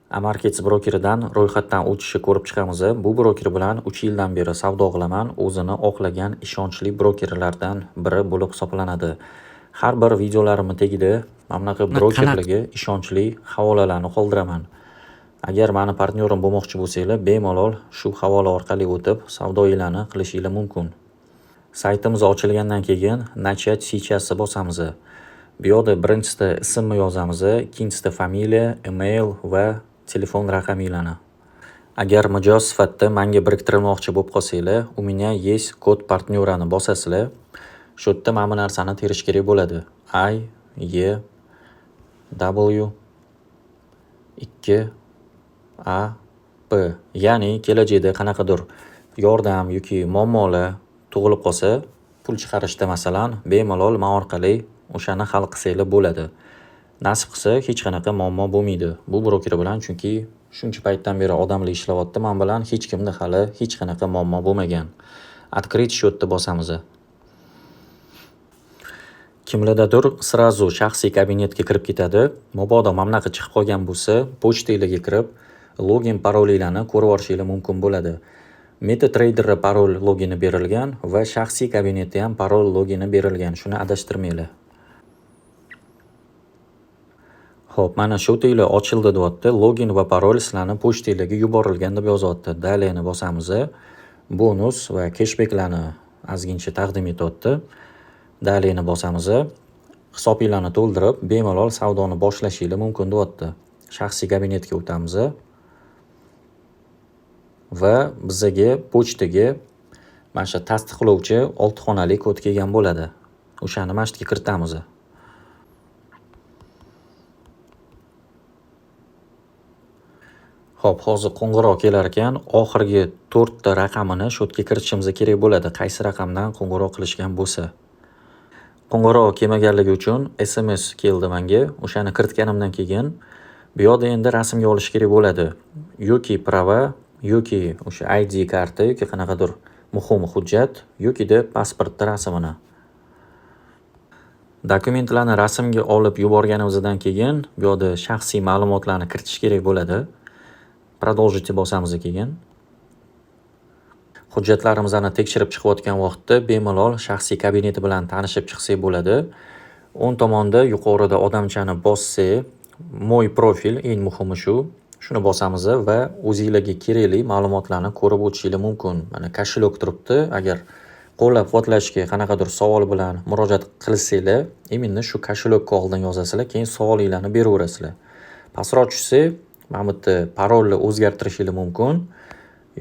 Amarkets brokeridan ro'yxatdan o'tishni ko'rib chiqamiz. Bu broker bilan 3 yildan beri savdo qilaman. O'zini oqlagan ishonchli brokerlardan biri bo'lib hisoblanadi. Har bir videolarimni tagida mana bunaqa brokerlarga ishonchli havolalarni qoldiraman. Agar meni partnyorim bo'lmoqchi bo'lsanglar, bemalol shu havola orqali o'tib savdolarni qilishingiz mumkin. Saytimiz ochilgandan keyin Начать сейчас bosamiz. Bu yerda birinchisida ismni yozamiz, ikkinchisida familiya, email va telefon raqaminglarni. Agar mijoz sifatida menga biriktirmoqchi bo'lib qolsanglar, u меня есть kod partnyorani bosasizlar. Shu yerda mana bu narsani terish kerak bo'ladi. I E W 2 A P. Ya'ni kelajakda qanaqadir yordam yoki muammolar tug'ilib qolsa, pul chiqarishda masalan, bemalol men orqali o'shani hal qilsanglar bo'ladi. Nasib qilsa hech qanaqa muammo bo'lmaydi. Bu broker bilan chunki shuncha paytdan beri odamlar ishlayapti, men bilan hech kimda hali hech qanaqa muammo bo'lmagan. Открыть счетni bosamiz. Kimlardadir srazu shaxsiy kabinetga kirib ketadi. Mabodo mana bunaqa chiqib qolgan bo'lsa, pochtalarga kirib, login parolinglarni ko'rib olishingiz mumkin bo'ladi. MetaTrader parol logini berilgan va shaxsiy kabinetda ham parol logini berilgan. Shuni adashtirmanglar. Xo'p, mana shu teylar ochildi deyapti. Login va parol sizlarning pochtalarga yuborilgan deb yozyapti. Daliyani bosamiz. Bonus va cashbacklarni ozgincha taqdim etyapti. Daliyani bosamiz. Hisobinglarni to'ldirib, bemalol savdoni boshlashingiz mumkin deyapti. Shaxsiy kabinetga o'tamiz. Va bizga pochtaga mana shu tasdiqlovchi 6 xonali kod kelgan bo'ladi. O'shani mana shu yerga kiritamiz. Xo'p, hozir qo'ng'iroq kelar ekan, oxirgi 4 ta raqamini shu yerga kiritishimiz kerak bo'ladi, qaysi raqamdan qo'ng'iroq qilishgan bo'lsa. Qo'ng'iroq kelmaganligi uchun SMS keldi menga. O'shani kiritganimdan keyin bu yerda endi rasmga olish kerak bo'ladi. Yoki prava, yoki o'sha ID karta yoki qanaqadir muhim hujjat, yoki-da pasportning rasmini. Dokumentlarni rasmga olib yuborganimizdan keyin bu yerda shaxsiy ma'lumotlarni kiritish kerak bo'ladi. Продолжите bosamiz keyin. Hujjatlarimizni tekshirib chiqayotgan vaqtda bemalol shaxsiy kabineti bilan tanishib chiqsak bo'ladi. O'ng tomonda yuqorida odamchani bossa, Moy profil eng muhimi shu. Shuni bosamiz va o'zingizlarga kerakli ma'lumotlarni ko'rib o'tishingiz mumkin. Mana kошелек turibdi. Agar qo'llab-quvvatlashga qanaqadir savol bilan murojaat qilsanglar, именно shu kошелekka oldin yozasizlar, keyin savolinglarni beraverasizlar. Pastroq tushsa, mana bu yerda parolni o'zgartirishingiz mumkin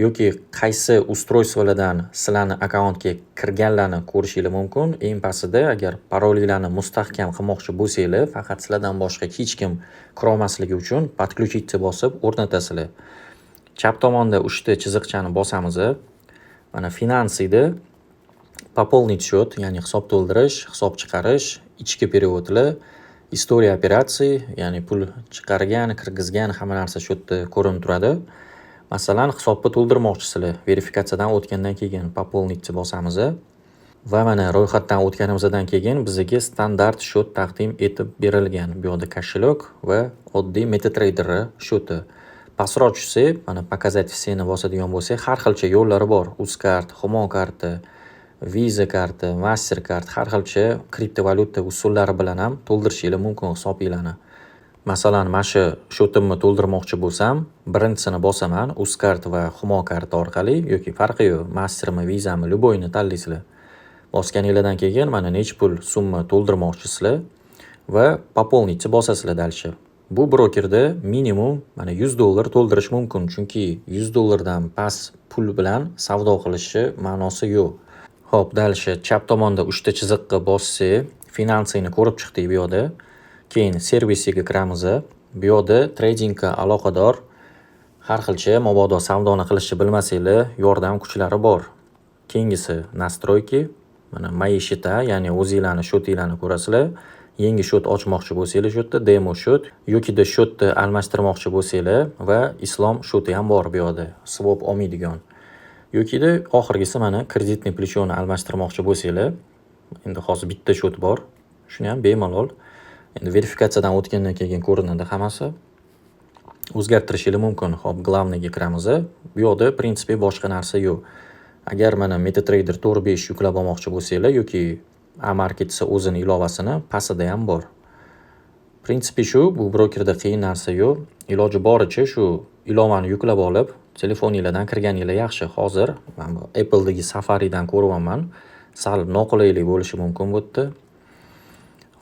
yoki qaysi ustroysolardan sizlarning akkauntga kirganlarni ko'rishingiz mumkin. Eng pastida agar parolinglarni mustahkam qilmoqchi bo'lsanglar, faqat sizlardan boshqa hech kim kira olmasligi uchun подключиться bosib o'rnatasizlar. Chap tomonda 3 ta chiziqchani bosamiz. Mana finansiyda пополнить счет, ya'ni hisob to'ldirish, hisob chiqarish, ichki переводlar, Historiya operatsiya, ya'ni pul chiqargan, kirgizgan hamma narsa shu yerda ko'rinib turadi. Masalan, hisobni to'ldirmoqchisizlar. Verifikatsiyadan o'tgandan keyin пополнить bosamiz va mana ro'yxatdan o'tganimizdan keyin bizga standart счет taqdim etib berilgan. Bu yerda кошелек va oddiy MetaTrader счети. Pastroq tushsa, mana показать всени bosadigan bo'lsa, har xilcha yo'llari bor. Uzcard, Humo karta, Visa karta, Mastercard, har xilcha kriptovalyuta usullari bilan ham to'ldirishingiz mumkin hisobinglarni. Masalan, mana shu shotimni to'ldirmoqchi bo'lsam, birinchisini bosaman, Uzcard va Humo karta orqali yoki farqi yo'q, Mastermi, Visami, любойni tanlaysizlar. Bosganingizdan keyin mana nech pul summa to'ldirmoqchisizlar va пополнить bosasizlar dalshi. Bu brokerda minimum mana $100 to'ldirish mumkin, chunki $100 past pul bilan savdo qilishi ma'nosi yo'q. Xo'p, dalshi chap tomonda 3 ta chiziqqa bossa, finansiyni ko'rib chiqdik bu yerda. Keyin servisiga kiramiz. Bu yerda tradingga aloqador har xilcha mabodo savdoni qilishni bilmasanglar, yordam kuchlari bor. Keyingisi настройки, mana мои счета, ya'ni o'zingizlarning shotinglarni ko'rasizlar. Yangi shot ochmoqchi bo'lsanglar, shu yerda demo shot yoki-da shotni almashtirmoqchi bo'lsanglar va islom shoti ham bor bu yerda. Swap olmaydigan. Yoki-da oxirgisi mana kreditni plechoni almashtirmoqchi bo'lsanglar, endi hozir bitta shot bor. Shuni ham bemalol endi verifikatsiyadan o'tgandan keyin ko'rinadi hammasi. o'zgartirishinglar mumkin. Hop, glavniyga kiramiz. Bu yoqda prinsipiy boshqa narsa yo'q. Agar mana MetaTrader 4.5 yuklab olmoqchi bo'lsanglar yoki A-Markets o'zini ilovasini pastida ham bor. Prinsipi shu, bu brokerda qiyin narsa yo'q. Iloji boricha shu ilovani yuklab olib, telefoningizdan kirganinglar yaxshi. Hozir men bu Apple'dagi Safari'dan ko'ryapman. Sal noqulaylik bo'lishi mumkin bu yerda.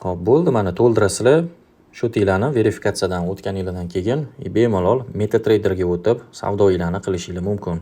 Hop, bo'ldi, mana to'ldirasizlar. Shu tiylarni verifikatsiyadan o'tganingizdan keyin bemalol MetaTraderga o'tib savdoinglarni qilishingiz mumkin.